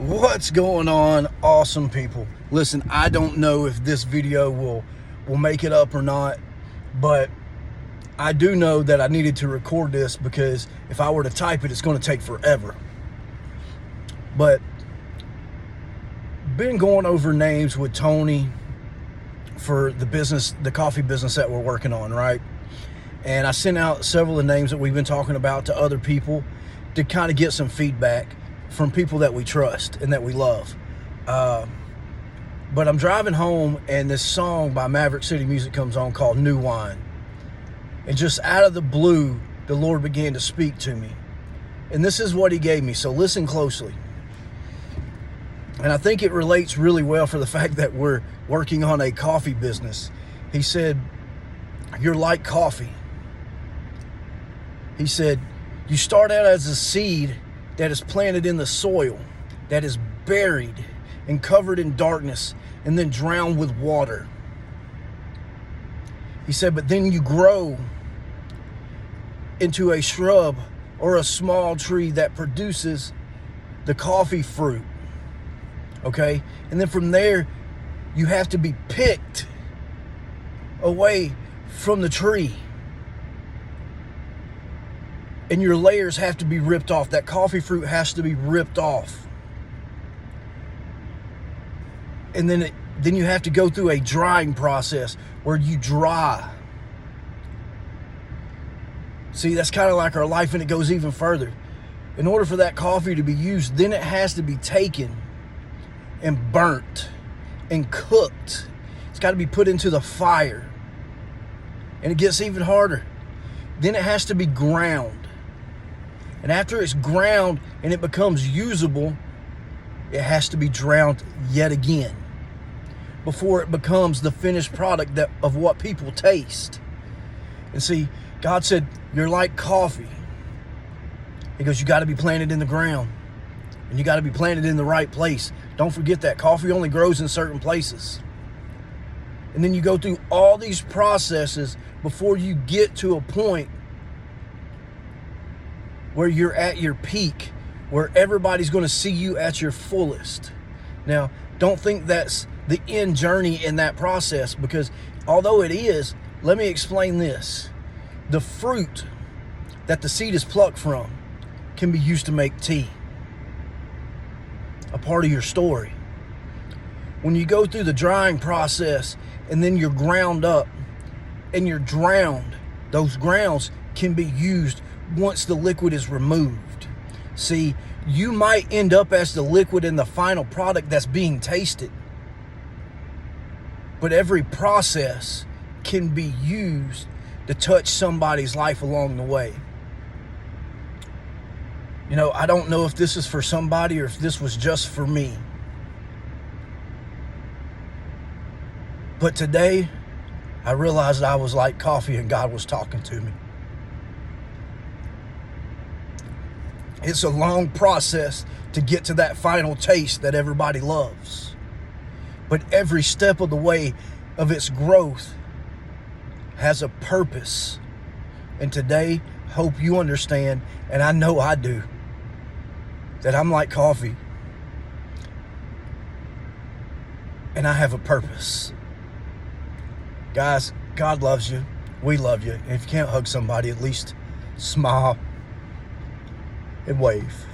What's going on, awesome people? Listen, I don't know if this video will make it up or not, but I do know that I needed to record this because if I were to type it, it's going to take forever. But been going over names with Tony for the business, the coffee business that we're working on, right? And I sent out several of the names that we've been talking about to other people to kind of get some feedback from people that we trust and that we love. But I'm driving home and this song by Maverick City Music comes on called New Wine. And just out of the blue, the Lord began to speak to me. And this is what he gave me, so listen closely. And I think it relates really well for the fact that we're working on a coffee business. He said, "You're like coffee." He said, "You start out as a seed that is planted in the soil, that is buried and covered in darkness and then drowned with water." He said, "But then you grow into a shrub or a small tree that produces the coffee fruit." Okay? And then from there, you have to be picked away from the tree. And your layers have to be ripped off. That coffee fruit has to be ripped off. And then you have to go through a drying process where you dry. See, that's kind of like our life, and it goes even further. In order for that coffee to be used, then it has to be taken and burnt and cooked. It's got to be put into the fire. And it gets even harder. Then it has to be ground. And after it's ground and it becomes usable, it has to be drowned yet again before it becomes the finished product of what people taste. And see, God said, "You're like coffee." He goes, "You got to be planted in the ground. And you got to be planted in the right place. Don't forget that. Coffee only grows in certain places." And then you go through all these processes before you get to a point where you're at your peak, where everybody's going to see you at your fullest. Now, don't think that's the end journey in that process, because although it is, let me explain this. The fruit that the seed is plucked from can be used to make tea. A part of your story. When you go through the drying process and then you're ground up and you're drowned, those grounds can be used once the liquid is removed. See, you might end up as the liquid in the final product that's being tasted. But every process can be used to touch somebody's life along the way. You know, I don't know if this is for somebody or if this was just for me. But today, I realized I was like coffee and God was talking to me. It's a long process to get to that final taste that everybody loves. But every step of the way of its growth has a purpose. And today, hope you understand, and I know I do, that I'm like coffee. And I have a purpose. Guys, God loves you. We love you. And if you can't hug somebody, at least smile and wave.